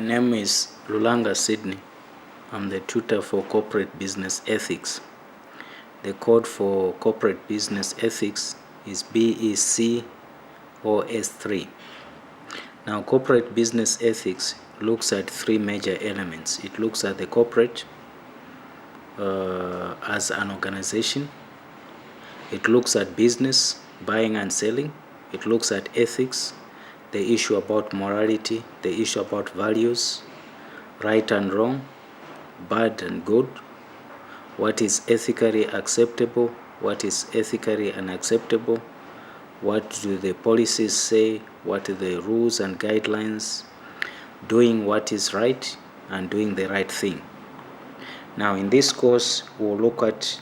name is Lulanga Sydney. I'm the tutor for corporate business ethics. The code for corporate business ethics is BEC0S3. Now, corporate business ethics looks at three major elements. It looks at the corporate as an organization. It looks at business, buying and selling. It looks at ethics, the issue about morality, the issue about values, right and wrong, bad and good, what is ethically acceptable, what is ethically unacceptable, what do the policies say, what are the rules and guidelines, doing what is right and doing the right thing. Now, in this course, we'll look at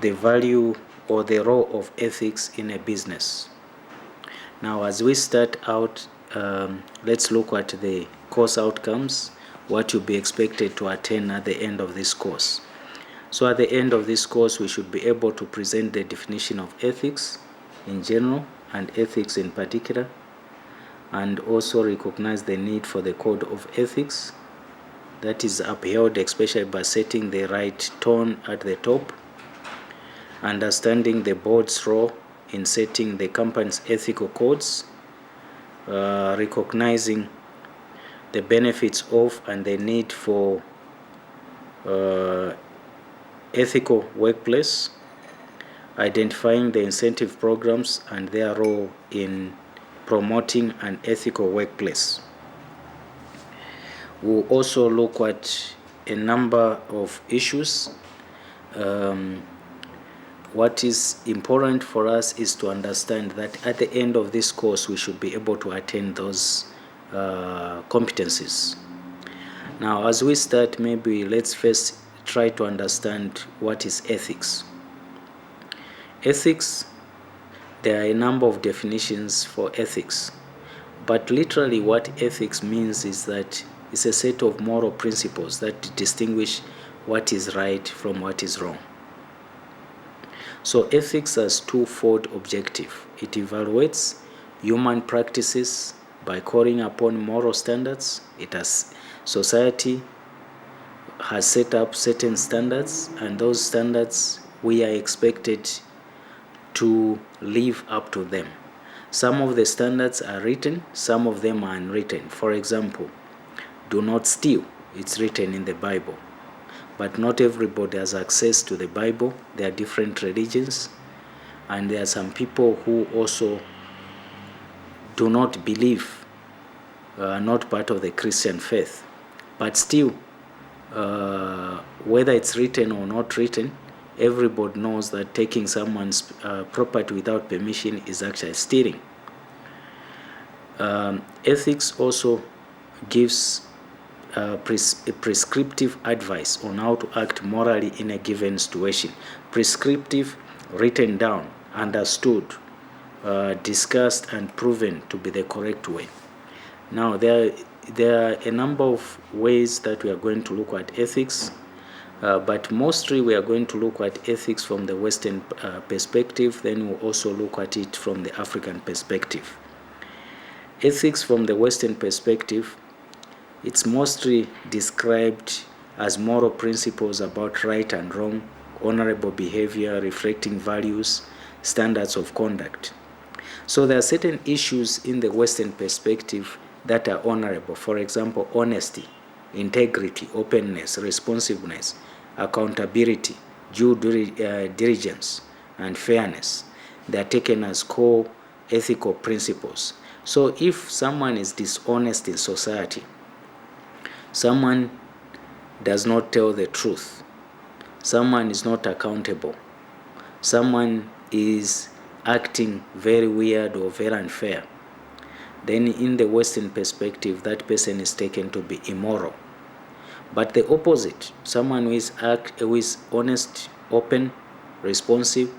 the value or the role of ethics in a business. Now, as we start out, let's look at the course outcomes, what you'll be expected to attain at the end of this course. So at the end of this course, we should be able to present the definition of ethics in general and ethics in particular, and also recognize the need for the code of ethics that is upheld, especially by setting the right tone at the top, understanding the board's role in setting the company's ethical codes, recognizing the benefits of and the need for ethical workplace, identifying the incentive programs and their role in promoting an ethical workplace. We'll also look at a number of issues. What is important for us is to understand that at the end of this course, we should be able to attain those competencies. Now, as we start, maybe let's first try to understand what is ethics. Ethics, there are a number of definitions for ethics, but literally what ethics means is that it's a set of moral principles that distinguish what is right from what is wrong. So ethics has twofold objective. It evaluates human practices by calling upon moral standards. Society has set up certain standards, and those standards we are expected to live up to them. Some of the standards are written, some of them are unwritten. For example, do not steal. It's written in the Bible. But not everybody has access to the Bible. There are different religions, and there are some people who also do not believe, not part of the Christian faith. But still, whether it's written or not written, everybody knows that taking someone's property without permission is actually stealing. Ethics also gives prescriptive advice on how to act morally in a given situation. Prescriptive, written down, understood, discussed, and proven to be the correct way. Now, there are a number of ways that we are going to look at ethics, but mostly we are going to look at ethics from the Western perspective. Then we'll also look at it from the African perspective. Ethics from the Western perspective, it's mostly described as moral principles about right and wrong, honorable behavior, reflecting values, standards of conduct. So there are certain issues in the Western perspective that are honorable. For example, honesty, integrity, openness, responsiveness, accountability, due diligence, and fairness. They are taken as core ethical principles. So if someone is dishonest in society, someone does not tell the truth, someone is not accountable, someone is acting very weird or very unfair, then in the Western perspective, that person is taken to be immoral. But the opposite, someone who is honest, open, responsive,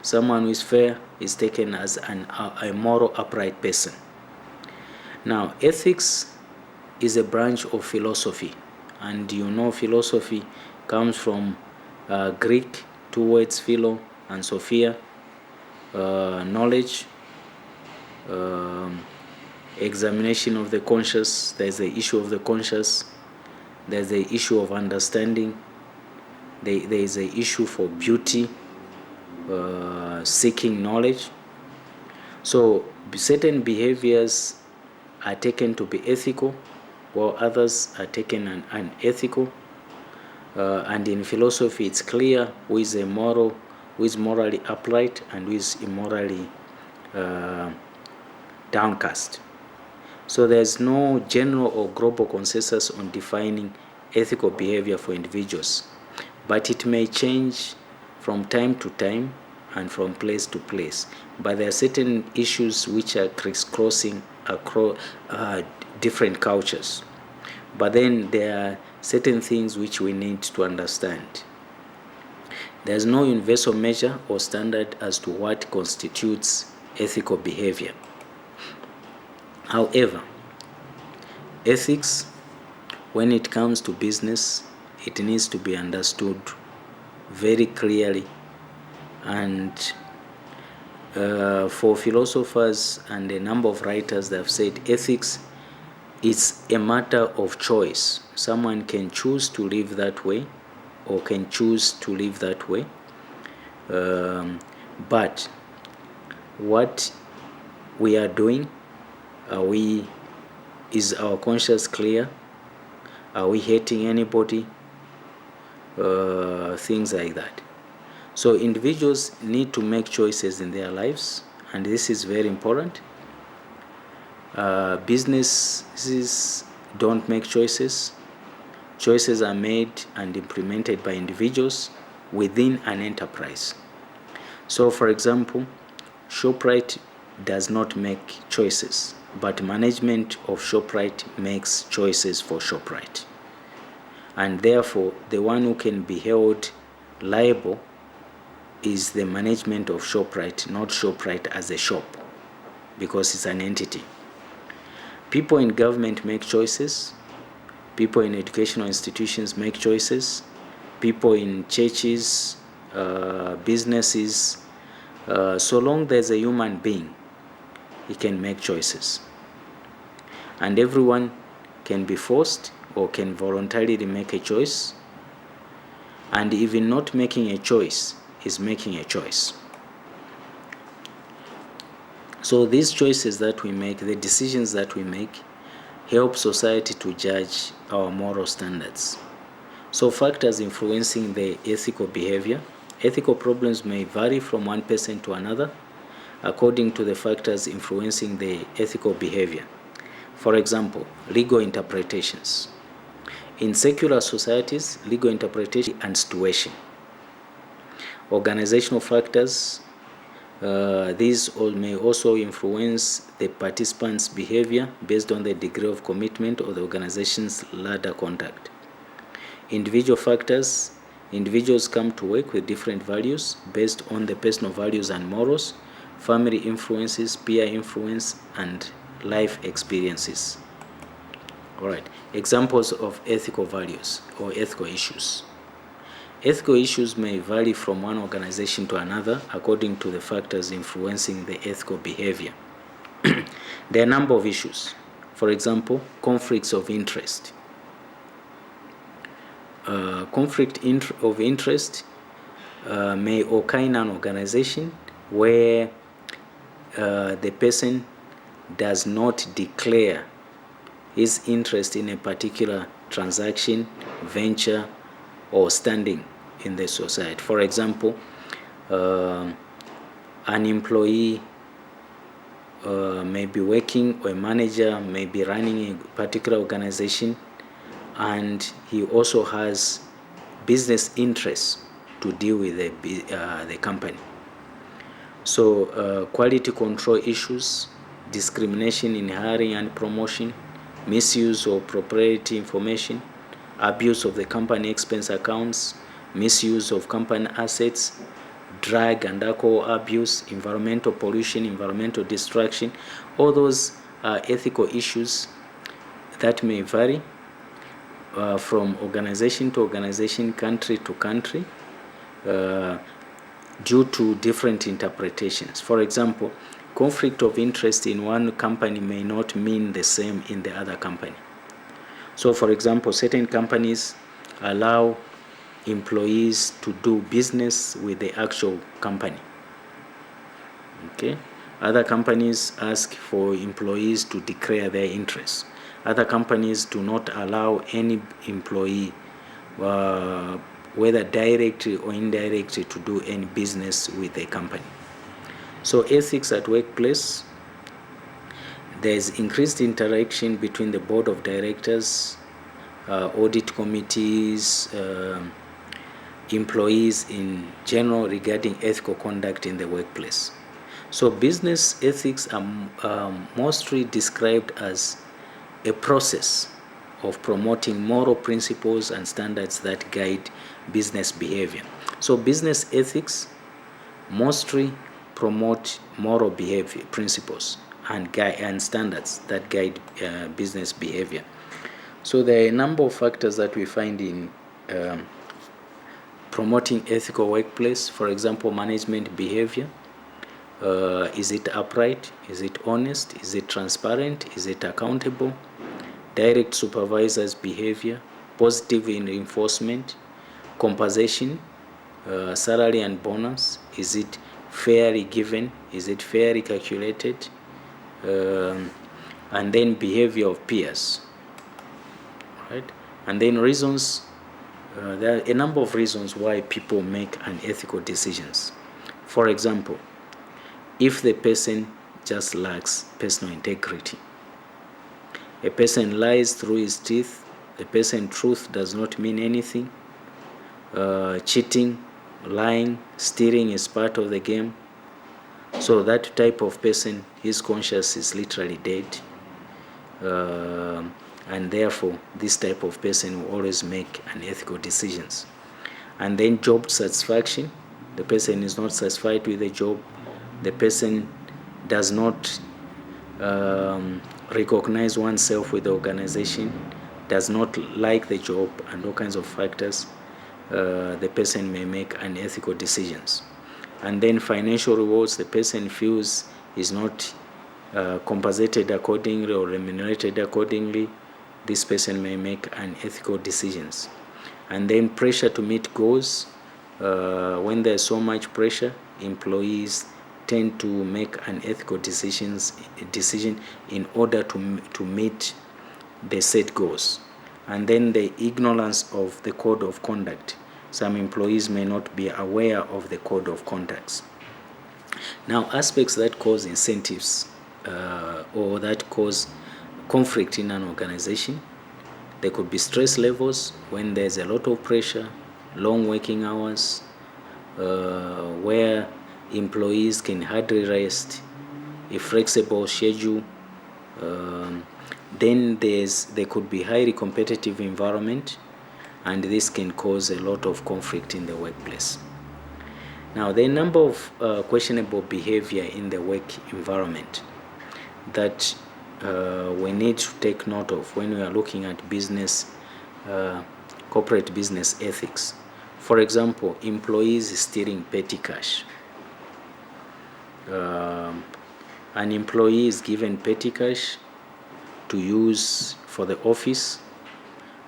someone who is fair, is taken as a moral, upright person. Now, ethics is a branch of philosophy, and you know philosophy comes from Greek, two words, philo and sophia, knowledge, examination of the conscious, there's the issue of the conscious, there's the issue of understanding, there is the issue for beauty, seeking knowledge. So certain behaviors are taken to be ethical, while others are taken unethical. And in philosophy, it's clear who is morally upright and who is immorally downcast. So there's no general or global consensus on defining ethical behavior for individuals, but it may change from time to time and from place to place. But there are certain issues which are crisscrossing across different cultures. But then there are certain things which we need to understand. There's no universal measure or standard as to what constitutes ethical behavior. However, ethics, when it comes to business, it needs to be understood very clearly. And for philosophers and a number of writers, they have said ethics is a matter of choice. Someone can choose to live that way or can choose to live that way. But what we are doing, is our conscience clear? Are we hating anybody? Things like that. So individuals need to make choices in their lives, and this is very important. Businesses don't make choices. Choices are made and implemented by individuals within an enterprise. So, for example, ShopRite does not make choices, but management of ShopRite makes choices for ShopRite. And therefore, the one who can be held liable is the management of ShopRite, not ShopRite as a shop, because it's an entity. People in government make choices. People in educational institutions make choices. People in churches, businesses. So long there's a human being, he can make choices. And everyone can be forced or can voluntarily make a choice. And even not making a choice is making a choice. So these choices that we make, the decisions that we make, help society to judge our moral standards. So factors influencing the ethical behavior. Ethical problems may vary from one person to another according to the factors influencing the ethical behavior. For example, legal interpretations. In secular societies, legal interpretation and situation. Organizational factors, these may also influence the participants' behavior based on the degree of commitment or the organization's ladder conduct. Individual factors, individuals come to work with different values based on the personal values and morals, family influences, peer influence, and life experiences. All right, examples of ethical values or ethical issues. Ethical issues may vary from one organization to another according to the factors influencing the ethical behavior. There are a number of issues. For example, conflicts of interest. Conflict of interest may occur in an organization where the person does not declare his interest in a particular transaction, venture, or standing in the society. For example, an employee may be working, or a manager may be running a particular organization, and he also has business interests to deal with the company. So quality control issues, discrimination in hiring and promotion, misuse of proprietary information, abuse of the company expense accounts, misuse of company assets, drug and alcohol abuse, environmental pollution, environmental destruction. All those are ethical issues that may vary from organization to organization, country to country, due to different interpretations. For example, conflict of interest in one company may not mean the same in the other company. So, for example, certain companies allow employees to do business with the actual company. Okay. Other companies ask for employees to declare their interests. Other companies do not allow any employee, whether directly or indirectly, to do any business with a company. So ethics at workplace, there's increased interaction between the board of directors, audit committees, employees in general regarding ethical conduct in the workplace. So business ethics are mostly described as a process of promoting moral principles and standards that guide business behavior. So business ethics mostly promote moral behavior principles and standards that guide business behavior. So there are a number of factors that we find in promoting ethical workplace. For example, management behavior. Is it upright? Is it honest? Is it transparent? Is it accountable? Direct supervisors' behavior, positive reinforcement, compensation, salary and bonus. Is it fairly given? Is it fairly calculated? And then behavior of peers. Right? And then reasons. There are a number of reasons why people make unethical decisions. For example, if the person just lacks personal integrity, a person lies through his teeth, a person truth does not mean anything, cheating, lying, stealing is part of the game. So that type of person, his conscience is literally dead, and therefore this type of person will always make unethical decisions. And then job satisfaction, the person is not satisfied with the job, the person does not recognize oneself with the organization, does not like the job, and all kinds of factors, the person may make unethical decisions. And then financial rewards, the person feels is not compensated accordingly or remunerated accordingly, this person may make unethical decisions. And then pressure to meet goals, when there's so much pressure, employees tend to make unethical decision in order to meet the set goals. And then the ignorance of the code of conduct. Some employees may not be aware of the code of conduct. Now, aspects that cause incentives or that cause conflict in an organization, there could be stress levels when there's a lot of pressure, long working hours, where employees can hardly rest, a flexible schedule. Then there could be highly competitive environment, and this can cause a lot of conflict in the workplace. Now, there are a number of questionable behavior in the work environment that we need to take note of when we are looking at business, corporate business ethics. For example, employees stealing petty cash. An employee is given petty cash to use for the office.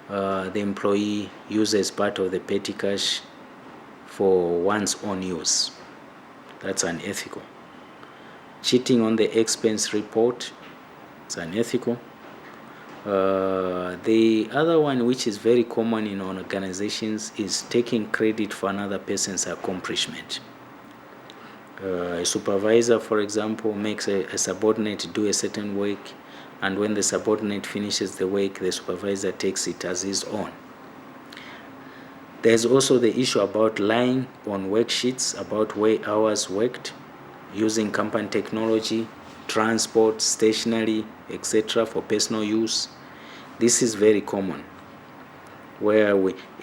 The employee uses part of the petty cash for one's own use. That's unethical. Cheating on the expense report, it's unethical. The other one, which is very common in organizations, is taking credit for another person's accomplishment. A supervisor, for example, makes a subordinate do a certain work, and when the subordinate finishes the work, the supervisor takes it as his own. There's also the issue about lying on worksheets about hours worked, using company technology, transport, stationery, etc. for personal use. This is very common, where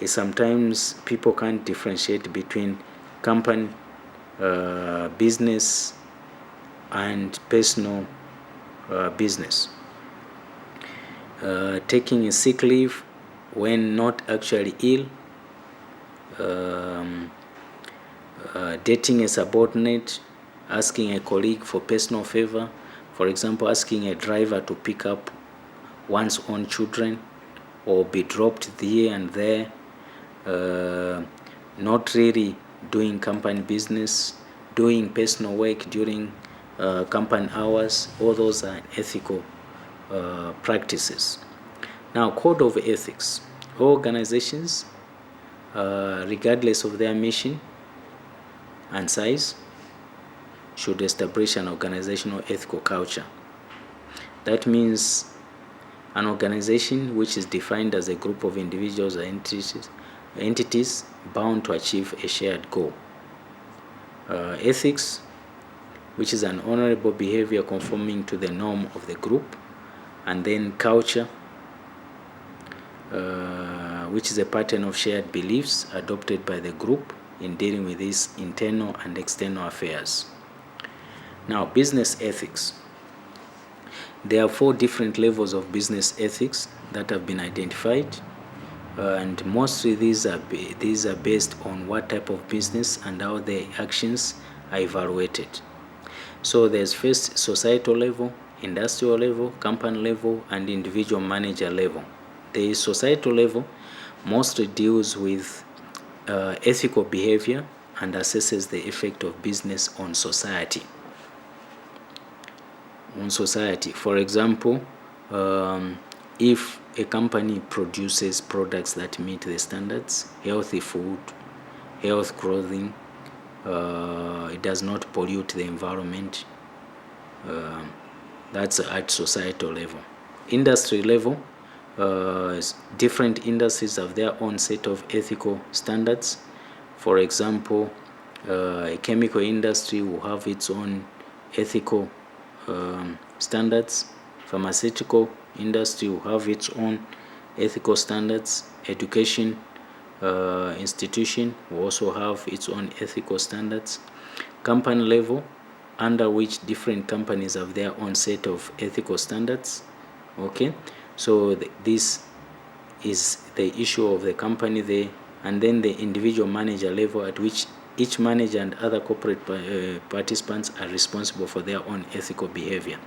sometimes people can't differentiate between company, business, and personal business. Taking a sick leave when not actually ill, dating a subordinate asking a colleague for personal favor, for example, asking a driver to pick up one's own children or be dropped here and there, not really doing company business, doing personal work during company hours. All those are ethical practices. Now, code of ethics. All organizations, regardless of their mission and size, should establish an organizational ethical culture. That means an organization which is defined as a group of individuals or entities bound to achieve a shared goal. Ethics, which is an honorable behavior conforming to the norm of the group. And then culture, which is a pattern of shared beliefs adopted by the group in dealing with these internal and external affairs. Now, business ethics. There are 4 different levels of business ethics that have been identified, and mostly these are based on what type of business and how the actions are evaluated. So there's first societal level, industrial level, company level, and individual manager level. The societal level mostly deals with ethical behavior and assesses the effect of business on society. For example, if a company produces products that meet the standards, healthy food, health clothing, it does not pollute the environment, that's at societal level. Industry level, different industries have their own set of ethical standards. For example, a chemical industry will have its own ethical standards. Pharmaceutical industry will have its own ethical standards. Education institution will also have its own ethical standards. Company level, under which different companies have their own set of ethical standards. Okay, so this is the issue of the company there. And then the individual manager level, at which each manager and other corporate participants are responsible for their own ethical behavior.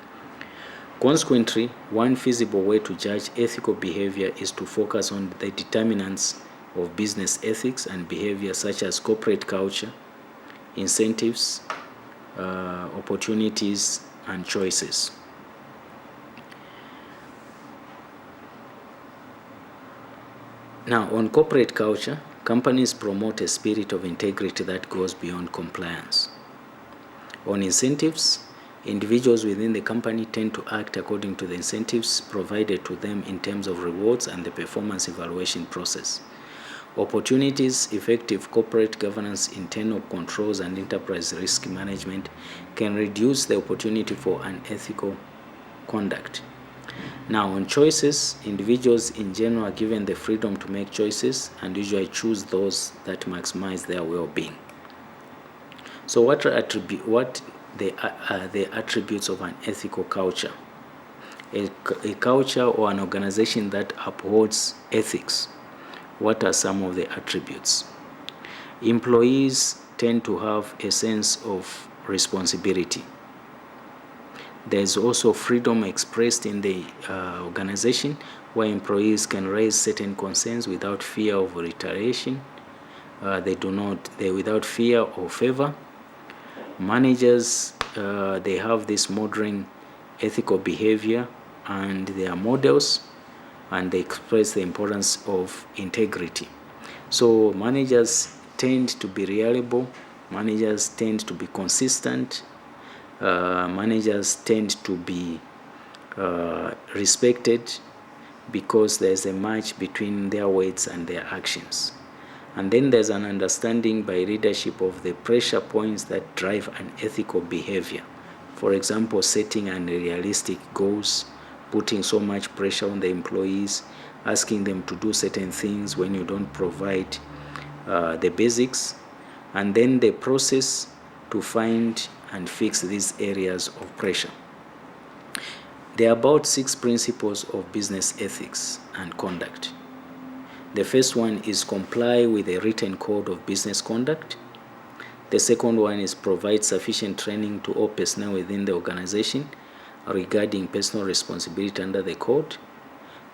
Consequently, one feasible way to judge ethical behavior is to focus on the determinants of business ethics and behavior, such as corporate culture, incentives, opportunities, and choices. Now, on corporate culture, companies promote a spirit of integrity that goes beyond compliance. On incentives, individuals within the company tend to act according to the incentives provided to them in terms of rewards and the performance evaluation process. Opportunities, effective corporate governance, internal controls, and enterprise risk management can reduce the opportunity for unethical conduct. Now, on choices, individuals in general are given the freedom to make choices and usually choose those that maximize their well-being. So what are the attributes of an ethical culture? A culture or an organization that upholds ethics. What are some of the attributes? Employees tend to have a sense of responsibility. There's also freedom expressed in the organization, where employees can raise certain concerns without fear of retaliation. They're without fear or favor. Managers, they have this modeling ethical behavior, and they are models, and they express the importance of integrity. So managers tend to be reliable. Managers tend to be consistent. Managers tend to be respected because there's a match between their words and their actions. And then there's an understanding by leadership of the pressure points that drive an ethical behavior. For example, setting unrealistic goals, putting so much pressure on the employees, asking them to do certain things when you don't provide the basics, and then the process to find and fix these areas of pressure. There are about 6 principles of business ethics and conduct. The first one is comply with a written code of business conduct. The second one is provide sufficient training to all personnel within the organization regarding personal responsibility under the code.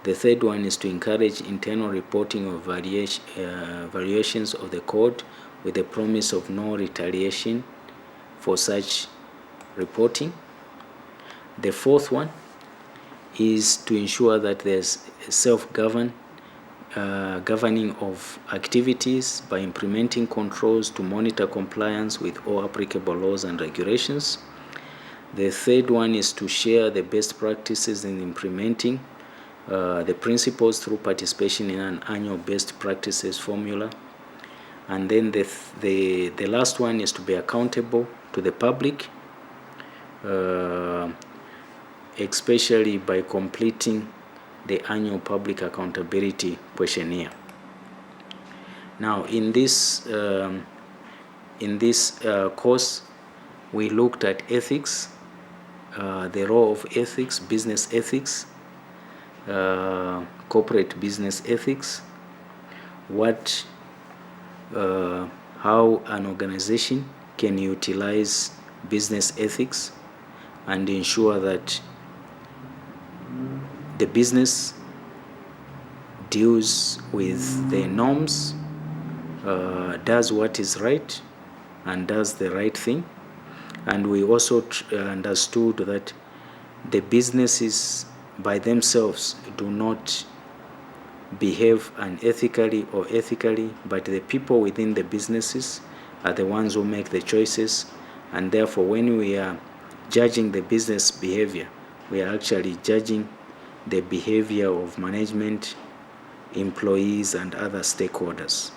The third one is to encourage internal reporting of variations of the code with the promise of no retaliation for such reporting. The fourth one is to ensure that there's self-governing of activities by implementing controls to monitor compliance with all applicable laws and regulations. The third one is to share the best practices in implementing the principles through participation in an annual best practices formula. And then the last one is to be accountable to the public, especially by completing the annual public accountability questionnaire. Now, in this course, we looked at ethics, the role of ethics, business ethics, corporate business ethics, how an organization can utilize business ethics and ensure that the business deals with the norms, does what is right, and does the right thing. And we also understood that the businesses by themselves do not behave unethically or ethically, but the people within the businesses are the ones who make the choices. And therefore, when we are judging the business behavior, we are actually judging the behavior of management, employees, and other stakeholders.